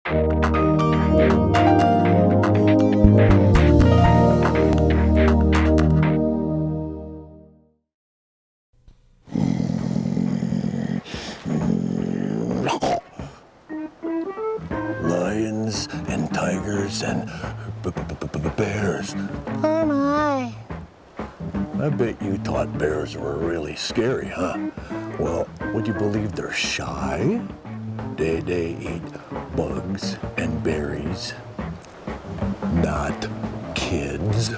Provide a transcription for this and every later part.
Lions and tigers and bears. Oh my. I bet you thought bears were really scary, huh? Well, would you believe they're shy? They eat bugs and berries, not kids.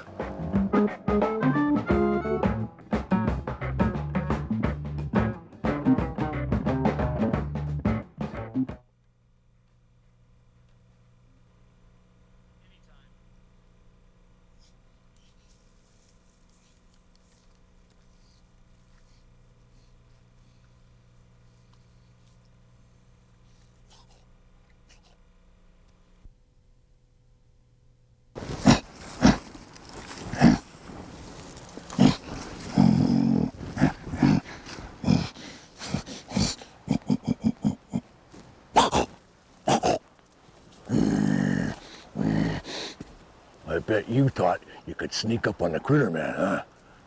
I bet you thought you could sneak up on the critter man, huh?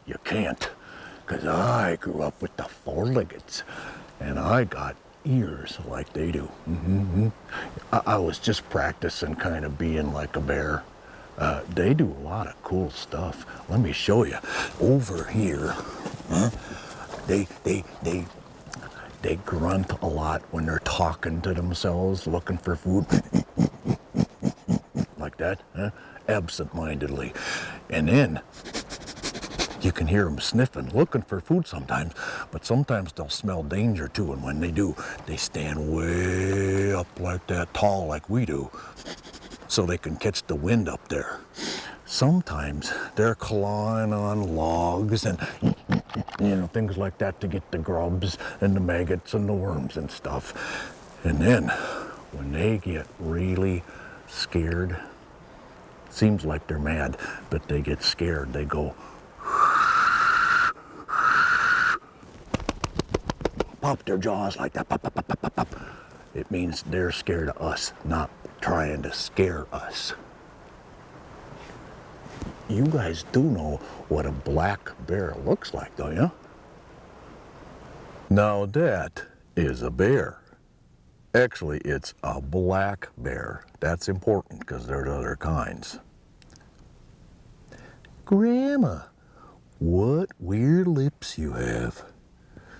You can't, 'cause I grew up with the four-leggeds, and I got ears like they do. I was just practicing kind of being like a bear. They do a lot of cool stuff. Let me show you. Over here, they grunt a lot when they're talking to themselves, looking for food. Like that, huh? Absent-mindedly. And then you can hear them sniffing, looking for food sometimes, but sometimes they'll smell danger too, and when they do, they stand way up like that, tall like we do, so they can catch the wind up there. Sometimes they're clawing on logs and things like that to get the grubs and the maggots and the worms and stuff. And then when they get really scared, seems like they're mad, but they get scared, they go pop their jaws like that, pop, pop, pop, pop, pop, pop. It means they're scared of us, not trying to scare us. You guys do know what a black bear looks like, don't you? Now that is a bear. Actually, it's a black bear. That's important because there's other kinds. Grandma, what weird lips you have.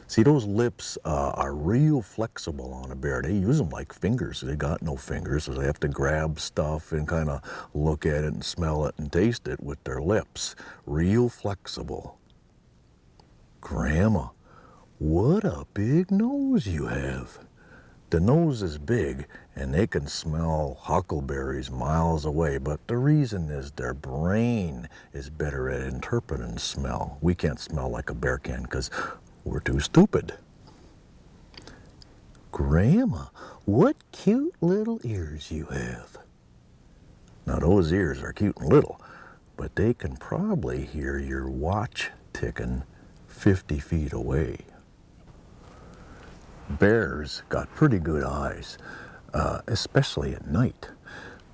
See, those lips are real flexible on a bear. They use them like fingers. They got no fingers, so they have to grab stuff and kind of look at it and smell it and taste it with their lips. Real flexible. Grandma, what a big nose you have. The nose is big, and they can smell huckleberries miles away, but the reason is their brain is better at interpreting smell. We can't smell like a bear can because we're too stupid. Grandma, what cute little ears you have. Now those ears are cute and little, but they can probably hear your watch ticking 50 feet away. Bears got pretty good eyes, especially at night,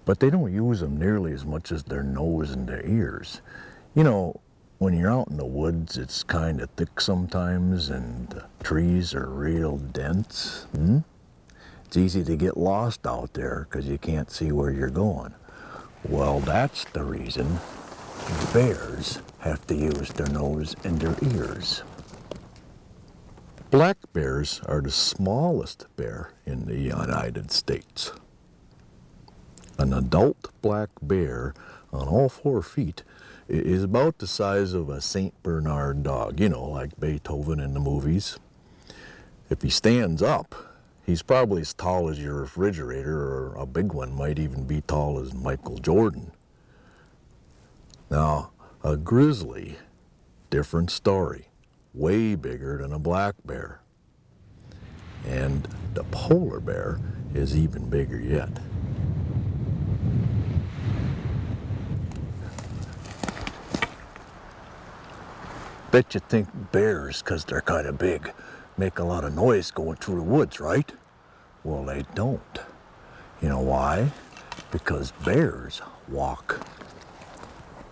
but they don't use them nearly as much as their nose and their ears. You know, when you're out in the woods, it's kind of thick sometimes, and the trees are real dense. It's easy to get lost out there because you can't see where you're going. Well, that's the reason bears have to use their nose and their ears. Black bears are the smallest bear in the United States. An adult black bear on all 4 feet is about the size of a St. Bernard dog, like Beethoven in the movies. If he stands up, he's probably as tall as your refrigerator, or a big one might even be tall as Michael Jordan. Now, a grizzly, different story. Way bigger than a black bear. And the polar bear is even bigger yet. Bet you think bears, because they're kind of big, make a lot of noise going through the woods, right? Well, they don't. You know why? Because bears walk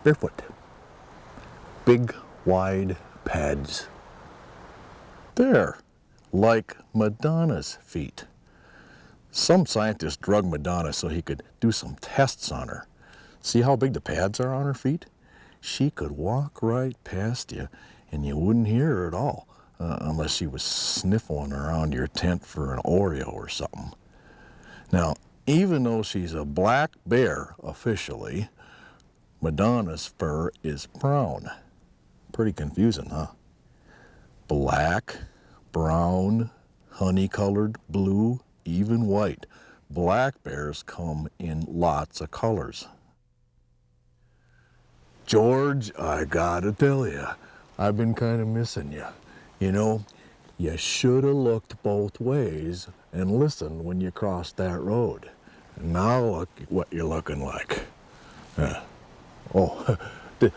barefoot. Big, wide pads. They're like Madonna's feet. Some scientist drugged Madonna so he could do some tests on her. See how big the pads are on her feet? She could walk right past you and you wouldn't hear her at all, unless she was sniffling around your tent for an Oreo or something. Now, even though she's a black bear officially, Madonna's fur is brown. Pretty confusing, huh? Black, brown, honey-colored, blue, even white. Black bears come in lots of colors. George, I gotta tell you, I've been kind of missing you. You know, you should have looked both ways and listened when you crossed that road. And now look at what you're looking like.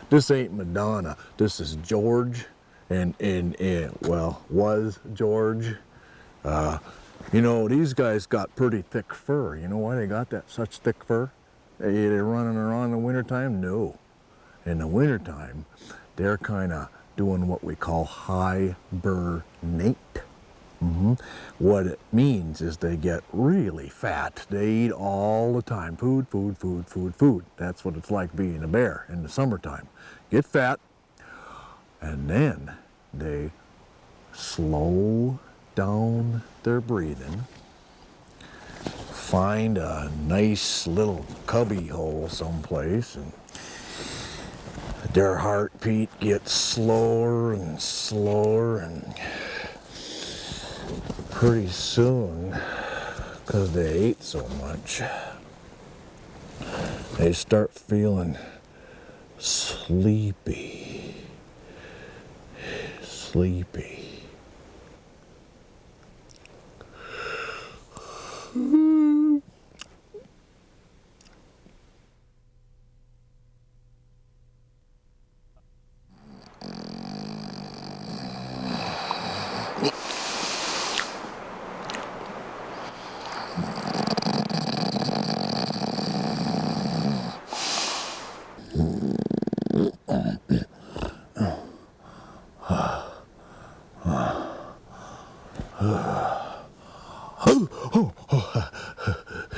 This ain't Madonna. This is George, and well, was George. You know, these guys got pretty thick fur. You know why they got that such thick fur? They're running around in the wintertime? No. In the wintertime, they're kind of doing what we call hibernate. What it means is they get really fat. They eat all the time. Food, food, food, food, food. That's what it's like being a bear in the summertime. Get fat, and then they slow down their breathing, find a nice little cubby hole someplace, and their heartbeat gets slower and slower, and pretty soon, because they ate so much, they start feeling sleepy.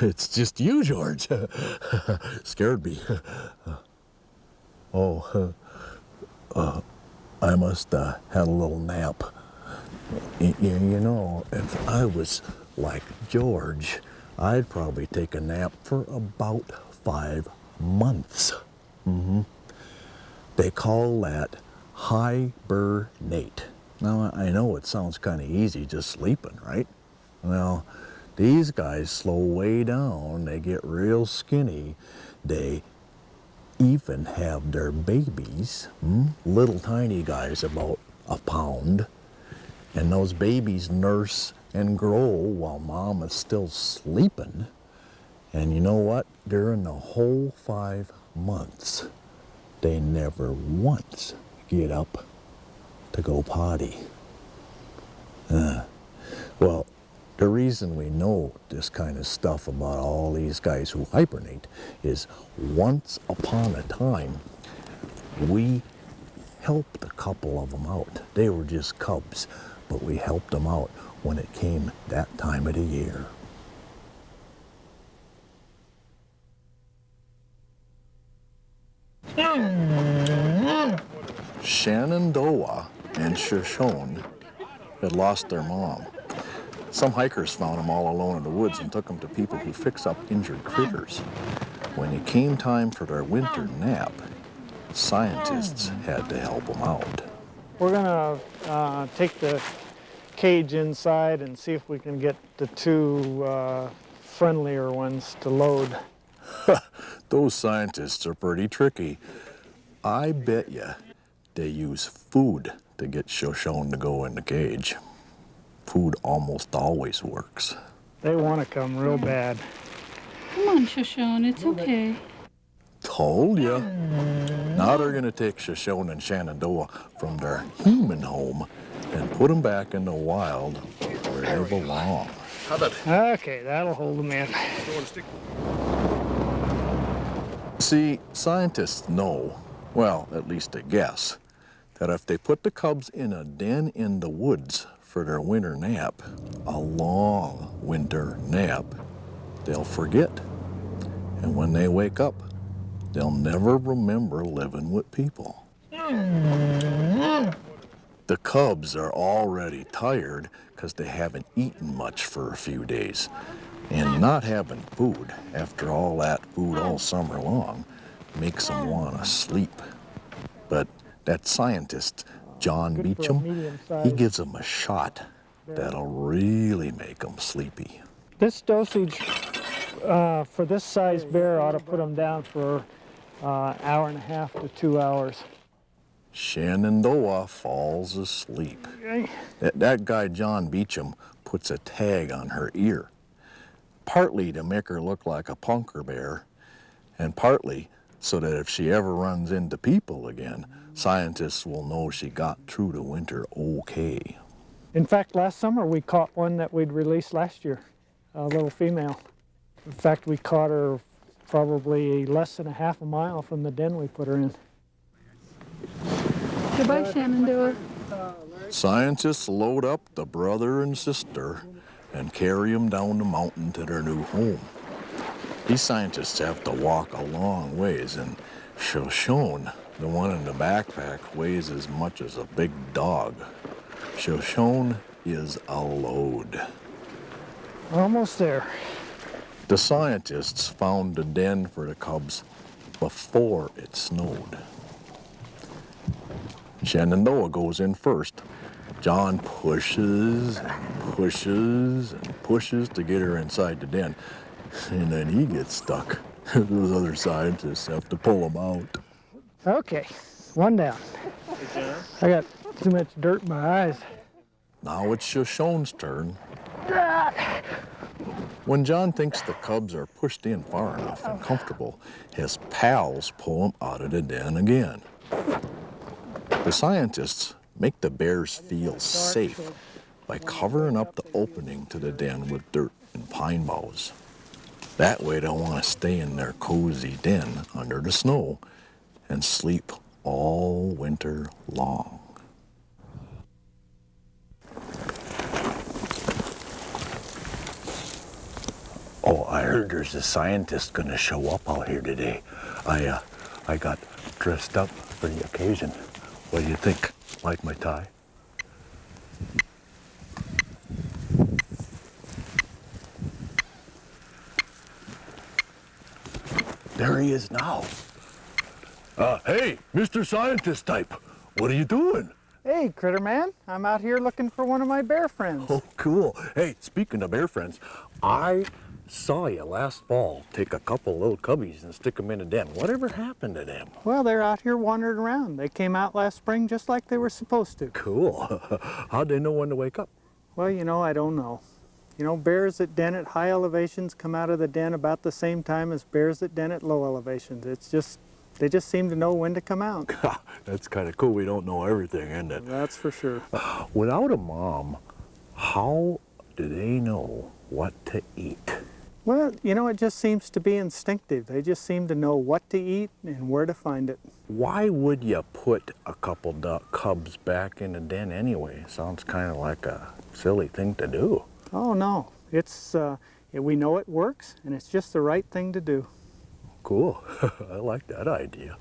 It's just you, George. Scared me. I must have had a little nap. You know, if I was like George, I'd probably take a nap for about 5 months. They call that hibernate. Now, I know it sounds kind of easy just sleeping, right? Well, these guys slow way down, they get real skinny, they even have their babies, little tiny guys about a pound, and those babies nurse and grow while mom is still sleeping. And you know what? During the whole 5 months, they never once get up to go potty. Well, the reason we know this kind of stuff about all these guys who hibernate is once upon a time, we helped a couple of them out. They were just cubs, but we helped them out when it came that time of the year. Shenandoah and Shoshone had lost their mom. Some hikers found them all alone in the woods and took them to people who fix up injured critters. When it came time for their winter nap, scientists had to help them out. We're gonna take the cage inside and see if we can get the two friendlier ones to load. Those scientists are pretty tricky. I bet you they use food to get Shoshone to go in the cage. Food almost always works. They want to come real bad. Come on, Shoshone, it's okay. Told ya. Now they're gonna take Shoshone and Shenandoah from their human home and put them back in the wild where they belong. How about Okay, that'll hold them in. See, scientists know, well, at least they guess, that if they put the cubs in a den in the woods for their winter nap, a long winter nap, they'll forget. And when they wake up, they'll never remember living with people. The cubs are already tired because they haven't eaten much for a few days. And not having food after all that food all summer long makes them want to sleep. But that scientist, John Good for a Beecham, he medium-sized gives them a shot that'll really make them sleepy. This dosage for this size bear ought to put them down for hour and a half to 2 hours. Shenandoah falls asleep. Okay. That guy, John Beecham, puts a tag on her ear, partly to make her look like a punker bear, and partly so that if she ever runs into people again, scientists will know she got through the winter okay. In fact, last summer we caught one that we'd released last year, a little female. In fact, we caught her probably less than a half a mile from the den we put her in. Goodbye, Shenandoah. Scientists load up the brother and sister and carry them down the mountain to their new home. These scientists have to walk a long ways, and Shoshone, the one in the backpack, weighs as much as a big dog. Shoshone is a load. Almost there. The scientists found the den for the cubs before it snowed. Shenandoah goes in first. John pushes and pushes and pushes to get her inside the den. And then he gets stuck. Those other scientists have to pull him out. Okay, one down. I got too much dirt in my eyes. Now it's Shoshone's turn. When John thinks the cubs are pushed in far enough and comfortable, his pals pull him out of the den again. The scientists make the bears feel safe by covering up the opening to the den with dirt and pine boughs. That way they'll want to stay in their cozy den under the snow and sleep all winter long. Oh, I heard there's a scientist gonna show up out here today. I got dressed up for the occasion. What do you think? Like my tie? There he is now. Hey, Mr. Scientist type, what are you doing? Hey, Critter Man, I'm out here looking for one of my bear friends. Oh, cool. Hey, speaking of bear friends, I saw you last fall take a couple little cubbies and stick them in a den. Whatever happened to them? Well, they're out here wandering around. They came out last spring just like they were supposed to. Cool. How'd they know when to wake up? Well, I don't know. Bears that den at high elevations come out of the den about the same time as bears that den at low elevations. They just seem to know when to come out. That's kind of cool. We don't know everything, isn't it? That's for sure. Without a mom, how do they know what to eat? Well, it just seems to be instinctive. They just seem to know what to eat and where to find it. Why would you put a couple cubs back in the den anyway? Sounds kind of like a silly thing to do. Oh, no. We know it works, and it's just the right thing to do. Cool. I like that idea.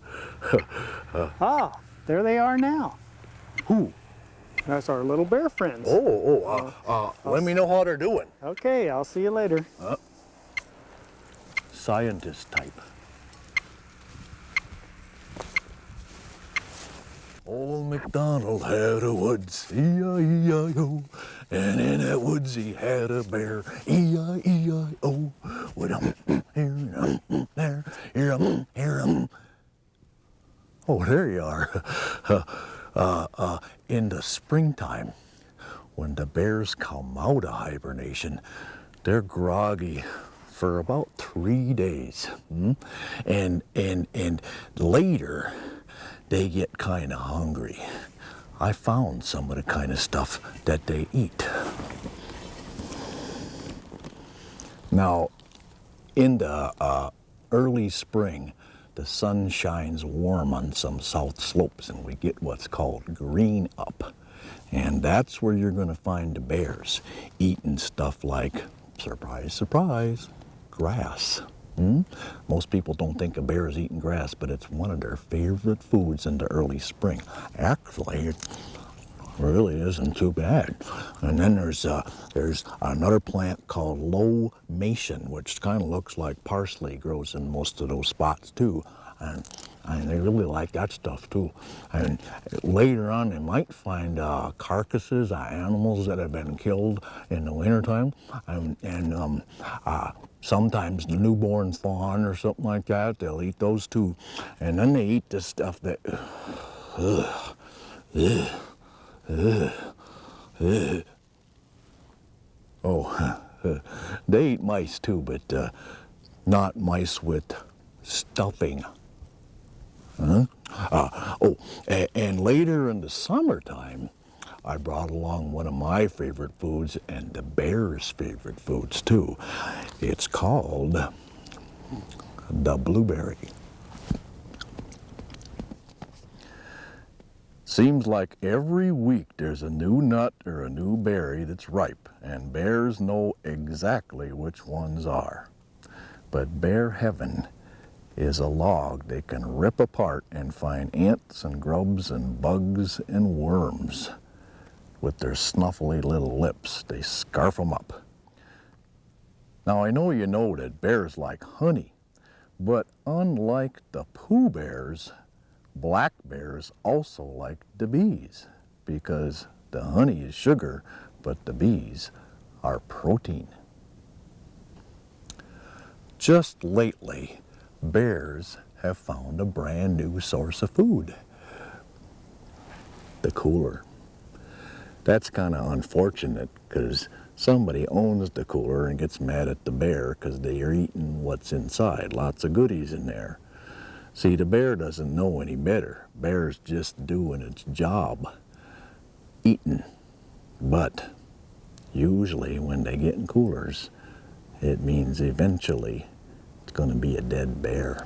There they are now. Who? That's our little bear friends. Let me know how they're doing. Okay, I'll see you later. Scientist type. Old MacDonald had a woods, E-I-E-I-O, and in that woods he had a bear, E-I-E-I-O. There, here, Oh, there you are. In the springtime, when the bears come out of hibernation, they're groggy for about 3 days. And later, they get kind of hungry. I found some of the kind of stuff that they eat. Now, in the early spring, the sun shines warm on some south slopes and we get what's called green up. And that's where you're going to find the bears eating stuff like, surprise, surprise, grass. Most people don't think of bears eating grass, but it's one of their favorite foods in the early spring. Actually, it really isn't too bad. And then there's another plant called low mason, which kind of looks like parsley, grows in most of those spots too. And they really like that stuff too. And later on, they might find carcasses of animals that have been killed in the wintertime. Sometimes the newborn fawn or something like that, they'll eat those too. And then they eat this stuff that, they eat mice too, but not mice with stuffing. And later in the summertime, I brought along one of my favorite foods and the bear's favorite foods too. It's called the blueberry. Seems like every week there's a new nut or a new berry that's ripe, and bears know exactly which ones are. But bear heaven is a log they can rip apart and find ants and grubs and bugs and worms. With their snuffly little lips, they scarf them up. Now I know you know that bears like honey, but unlike the Pooh Bears, black bears also like the bees, because the honey is sugar, but the bees are protein. Just lately, bears have found a brand new source of food, the cooler. That's kind of unfortunate because somebody owns the cooler and gets mad at the bear because they are eating what's inside, lots of goodies in there. See, the bear doesn't know any better. Bear's just doing its job, eating. But usually when they get in coolers, it means eventually it's going to be a dead bear.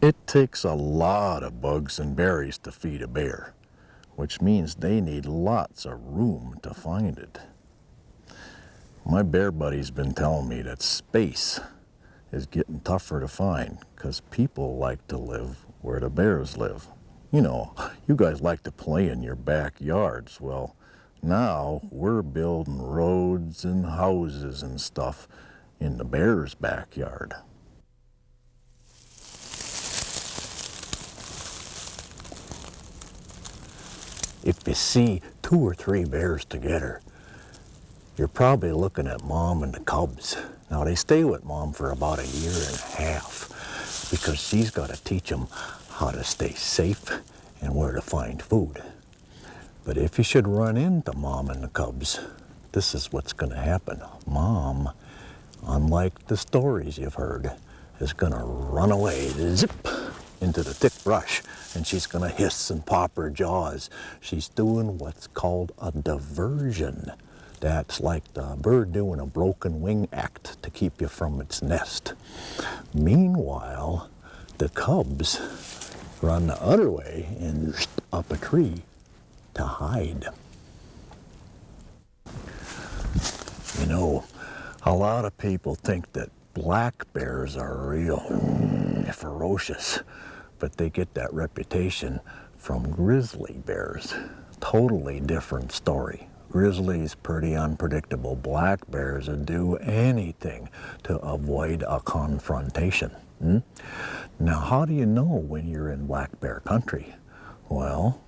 It takes a lot of bugs and berries to feed a bear, which means they need lots of room to find it. My bear buddy's been telling me that space is getting tougher to find because people like to live where the bears live. You know, you guys like to play in your backyards. Well, now we're building roads and houses and stuff in the bear's backyard. If you see 2 or 3 bears together, you're probably looking at Mom and the cubs. Now they stay with Mom for about 1.5 years because she's got to teach them how to stay safe and where to find food. But if you should run into Mom and the cubs, this is what's going to happen. Mom, unlike the stories you've heard, is going to run away, zip, into the thick brush, and she's going to hiss and pop her jaws. She's doing what's called a diversion. That's like the bird doing a broken wing act to keep you from its nest. Meanwhile, the cubs run the other way and up a tree to hide. You know, a lot of people think that black bears are real ferocious, but they get that reputation from grizzly bears. Totally different story. Grizzlies pretty unpredictable. Black bears would do anything to avoid a confrontation. Now, how do you know when you're in black bear country? Well,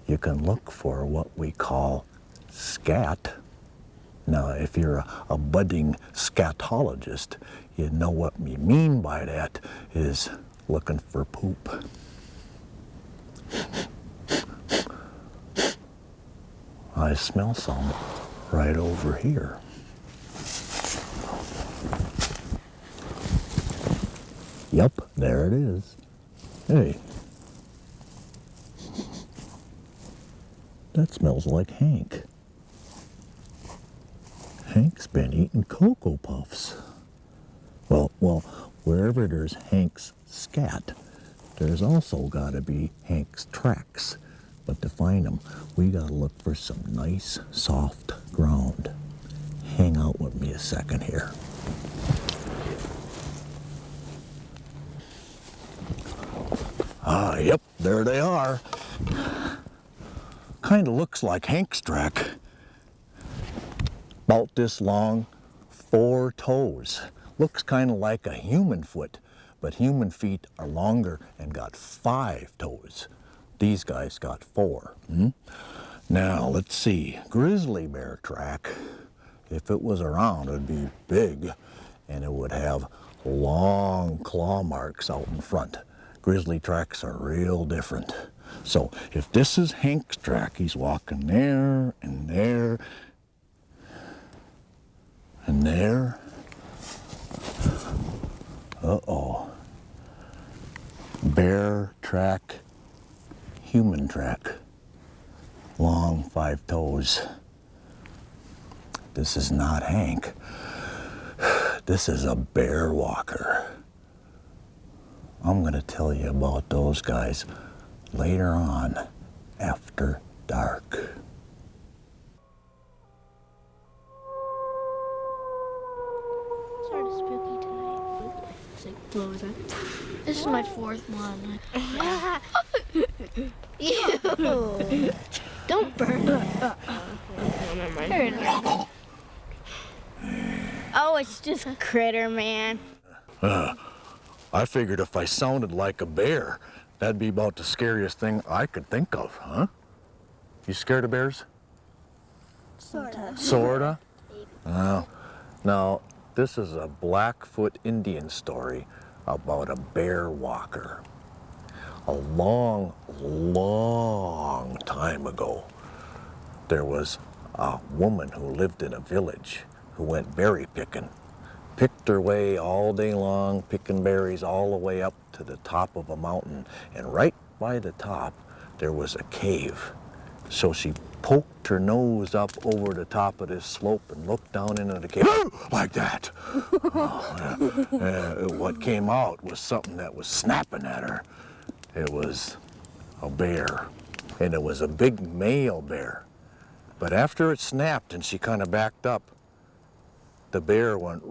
you can look for what we call scat. Now, if you're a budding scatologist, you know what we mean by that is looking for poop. I smell some right over here. Yep, there it is. Hey, that smells like Hank. Hank's been eating Cocoa Puffs. Well, wherever there's Hank's scat, there's also got to be Hank's tracks. But to find them, we got to look for some nice, soft ground. Hang out with me a second here. Ah, yep, there they are. Kind of looks like Hank's track. About this long, 4 toes. Looks kind of like a human foot, but human feet are longer and got 5 toes. These guys got 4. Now, let's see. Grizzly bear track, if it was around, it'd be big, and it would have long claw marks out in front. Grizzly tracks are real different. So, if this is Hank's track, he's walking there, and there, and there. Uh-oh. Bear track, human track. Long 5 toes. This is not Hank. This is a bear walker. I'm gonna tell you about those guys later on after dark. Sort of spooky tonight. It's like, what was that? This is my 4th one. Ew! Don't burn it. Oh, it's just Critter Man. I figured if I sounded like a bear, that'd be about the scariest thing I could think of, huh? You scared of bears? Sorta. Now, this is a Blackfoot Indian story about a bear walker. A long, long time ago, there was a woman who lived in a village who went berry picking. Picked her way all day long, picking berries all the way up to the top of a mountain. And right by the top, there was a cave. So she poked her nose up over the top of this slope and looked down into the cave, like that. What came out was something that was snapping at her. It was a bear, and it was a big male bear. But after it snapped and she kind of backed up, the bear went,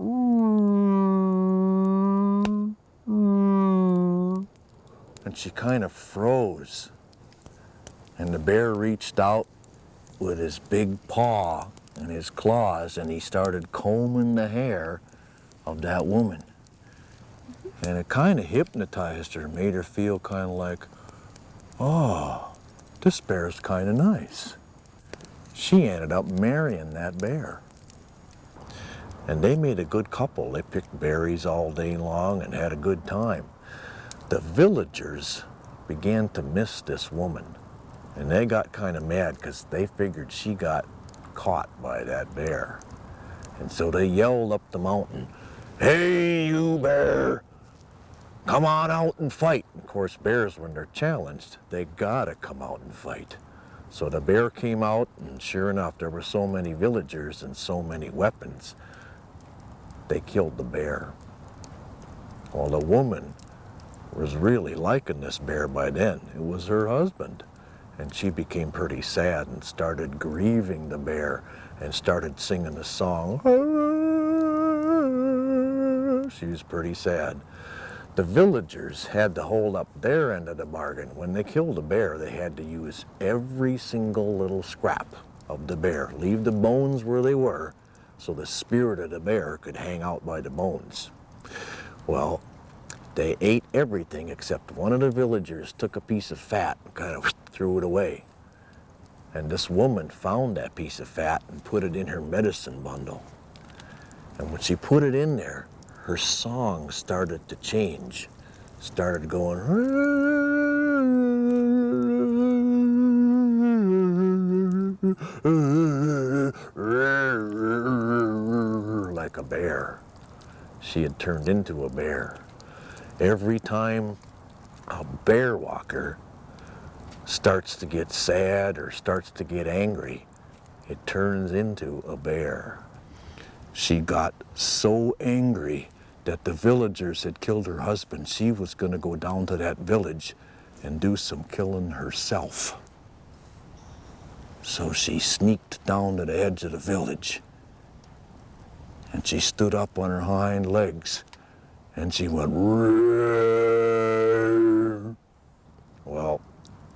and she kind of froze. And the bear reached out with his big paw and his claws, and he started combing the hair of that woman. And it kind of hypnotized her, made her feel kind of like, oh, this bear's kind of nice. She ended up marrying that bear. And they made a good couple. They picked berries all day long and had a good time. The villagers began to miss this woman. And they got kind of mad because they figured she got caught by that bear. And so they yelled up the mountain, "Hey, you bear, come on out and fight." Of course, bears, when they're challenged, they gotta come out and fight. So the bear came out, and sure enough, there were so many villagers and so many weapons. They killed the bear. Well, the woman was really liking this bear by then. It was her husband. And she became pretty sad and started grieving the bear and started singing the song. She was pretty sad. The villagers had to hold up their end of the bargain. When they killed a bear, they had to use every single little scrap of the bear, leave the bones where they were, so the spirit of the bear could hang out by the bones. Well, they ate everything except one of the villagers took a piece of fat and kind of threw it away. And this woman found that piece of fat and put it in her medicine bundle. And when she put it in there, her song started to change. Started going like a bear. She had turned into a bear. Every time a bear walker starts to get sad or starts to get angry, it turns into a bear. She got so angry that the villagers had killed her husband, she was going to go down to that village and do some killing herself. So she sneaked down to the edge of the village, and she stood up on her hind legs, and she went, "Roar." Well,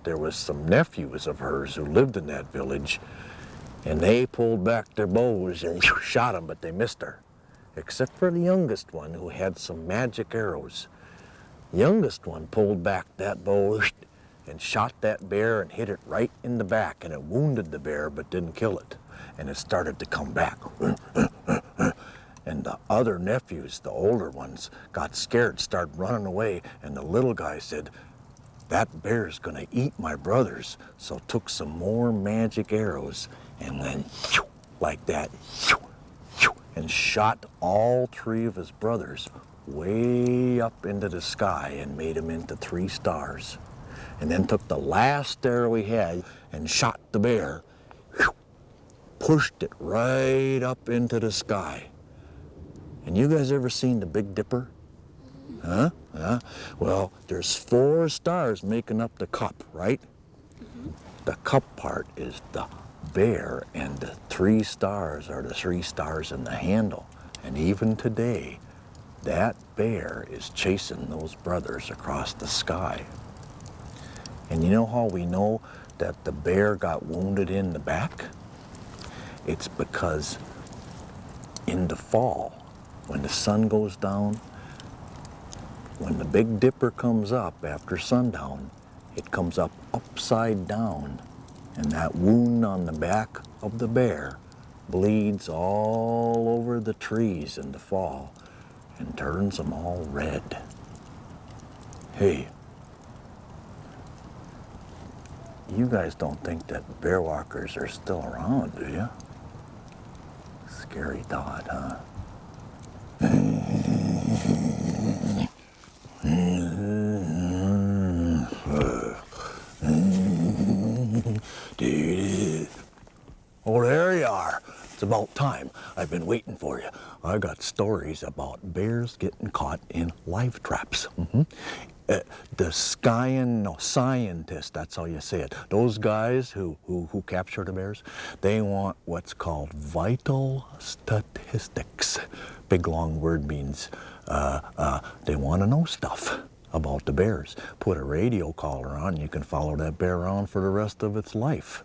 there was some nephews of hers who lived in that village, and they pulled back their bows and shot him, but they missed her, except for the youngest one who had some magic arrows. The youngest one pulled back that bow and shot that bear and hit it right in the back, and it wounded the bear but didn't kill it, and it started to come back. And the other nephews, the older ones, got scared, started running away, and the little guy said, "That bear's gonna eat my brothers," so took some more magic arrows and then like that, and shot all 3 of his brothers way up into the sky and made them into 3 stars. And then took the last arrow he had and shot the bear, pushed it right up into the sky. And you guys ever seen the Big Dipper? Huh? Well, there's 4 stars making up the cup, right? The cup part is the bear, and the 3 stars are the 3 stars in the handle. And even today, that bear is chasing those brothers across the sky. And you know how we know that the bear got wounded in the back? It's because in the fall, when the sun goes down, when the Big Dipper comes up after sundown, it comes up upside down, and that wound on the back of the bear bleeds all over the trees in the fall and turns them all red. Hey, you guys don't think that bear walkers are still around, do you? Scary thought, huh? Oh, there you are. It's about time. I've been waiting for you. I got stories about bears getting caught in live traps. The scientists, that's how you say it, those guys who capture the bears, they want what's called vital statistics. Big long word means they want to know stuff about the bears. Put a radio collar on, you can follow that bear around for the rest of its life.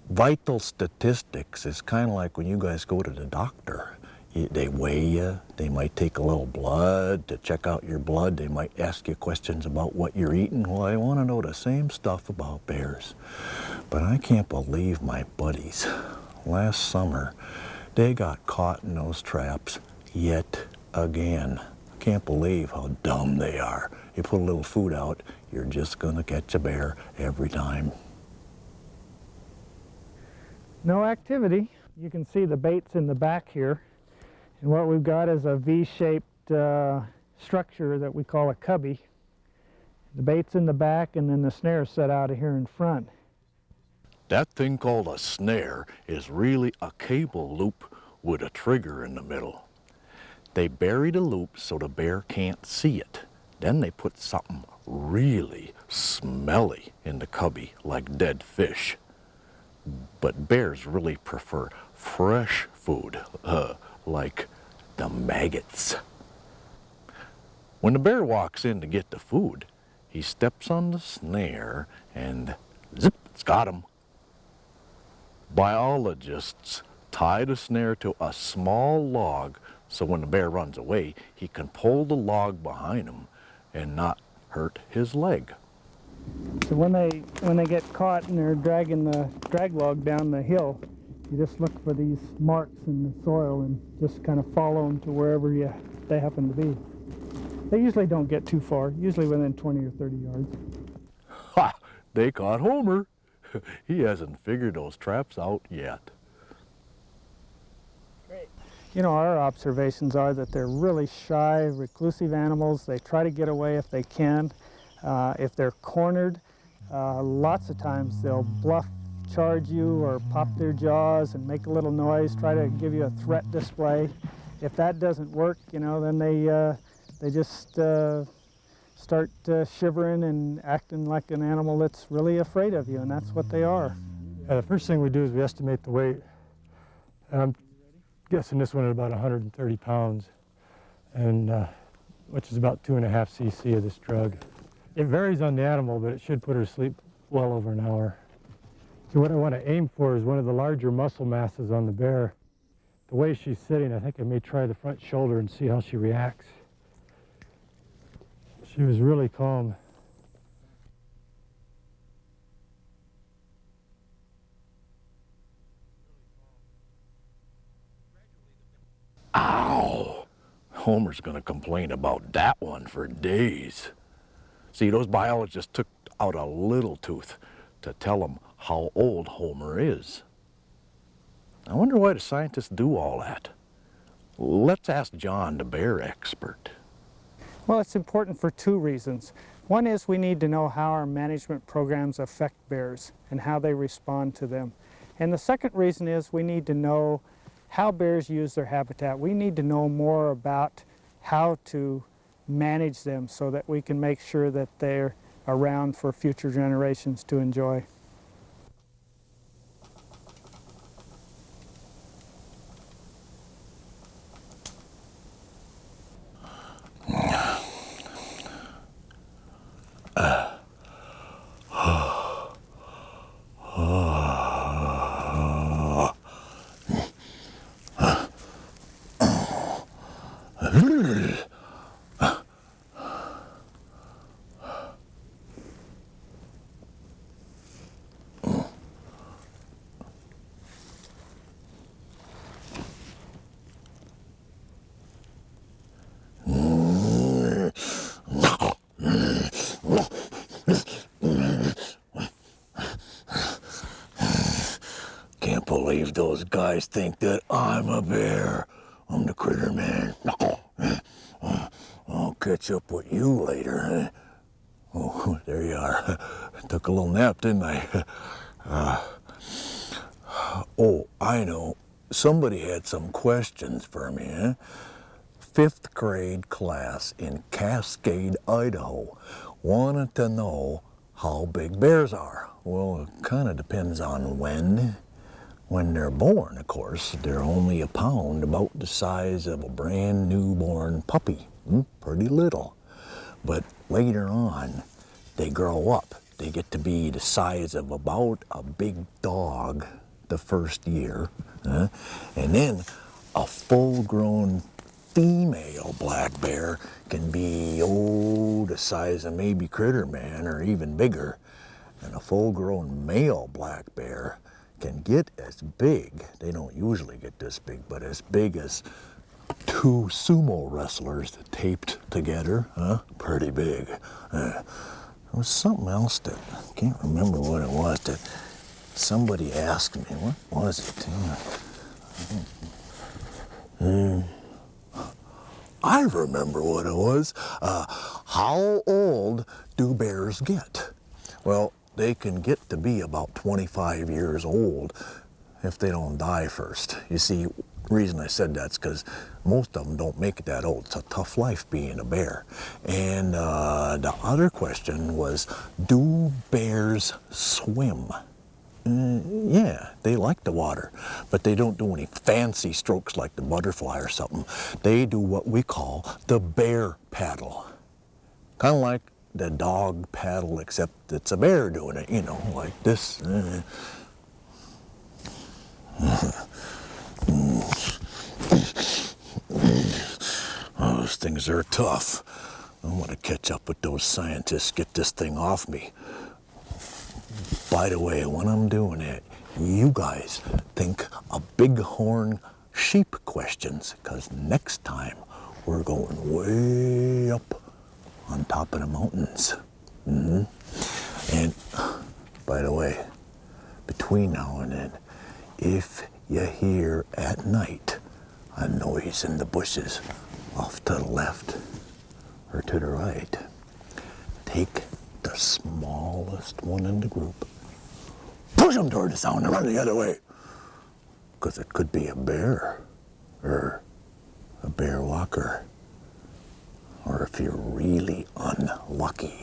Vital statistics is kind of like when you guys go to the doctor. They weigh you, they might take a little blood to check out your blood, they might ask you questions about what you're eating. Well, I want to know the same stuff about bears. But I can't believe my buddies, last summer, they got caught in those traps yet again. Can't believe how dumb they are. You put a little food out, you're just gonna catch a bear every time. No activity. You can see the bait's in the back here. And what we've got is a V-shaped structure that we call a cubby. The bait's in the back, and then the snare's set out of here in front. That thing called a snare is really a cable loop with a trigger in the middle. They bury the loop so the bear can't see it. Then they put something really smelly in the cubby, like dead fish. But bears really prefer fresh food, like the maggots. When the bear walks in to get the food, he steps on the snare and zip, it's got him. Biologists tie the snare to a small log so when the bear runs away, he can pull the log behind him and not hurt his leg. So when they get caught and they're dragging the drag log down the hill, you just look for these marks in the soil and just kind of follow them to wherever they happen to be. They usually don't get too far, usually within 20 or 30 yards. Ha! They caught Homer. He hasn't figured those traps out yet. Great. You know, our observations are that they're really shy, reclusive animals. They try to get away if they can. If they're cornered, lots of times they'll bluff charge you or pop their jaws and make a little noise, try to give you a threat display. If that doesn't work, you know, then they just start shivering and acting like an animal that's really afraid of you, and that's what they are. The first thing we do is we estimate the weight. And I'm guessing this one at about 130 pounds, and which is about 2.5 cc of this drug. It varies on the animal, but it should put her to sleep well over an hour. So what I want to aim for is one of the larger muscle masses on the bear. The way she's sitting, I think I may try the front shoulder and see how she reacts. She was really calm. Ow! Homer's gonna complain about that one for days. See, those biologists took out a little tooth to tell him how old Homer is. I wonder why the scientists do all that. Let's ask John, the bear expert. Well, it's important for two reasons. One is we need to know how our management programs affect bears and how they respond to them. And the second reason is we need to know how bears use their habitat. We need to know more about how to manage them so that we can make sure that they're around for future generations to enjoy. Can't believe those guys think that I'm a bear. I'm the critter man. I'll catch up with you later. Oh, there you are. Took a little nap, didn't I? Oh, I know. Somebody had some questions for me, huh? 5th grade class in Cascade, Idaho, wanted to know how big bears are. Well, it kind of depends on when. When they're born, of course, they're only a pound, about the size of a brand newborn puppy. Pretty little. But later on, they grow up. They get to be the size of about a big dog the first year. And then a full-grown female black bear can be, the size of maybe Critter Man or even bigger. And a full-grown male black bear can get as big, they don't usually get this big, but as big as 2 sumo wrestlers taped together, Pretty big. There was something else that, I can't remember what it was, that somebody asked me. What was it? I remember what it was. How old do bears get? Well, they can get to be about 25 years old if they don't die first. You see, the reason I said that's because most of them don't make it that old. It's a tough life being a bear. And the other question was, do bears swim? Yeah, they like the water, but they don't do any fancy strokes like the butterfly or something. They do what we call the bear paddle. Kind of like the dog paddle, except it's a bear doing it, you know, like this. Those things are tough. I want to catch up with those scientists, get this thing off me. By the way, when I'm doing it, you guys think of bighorn sheep questions, because next time we're going way up on top of the mountains. And by the way, between now and then, if you hear at night a noise in the bushes off to the left or to the right, take the smallest one in the group, push them toward the sound and run the other way. Because it could be a bear, or a bear walker, or if you're really unlucky,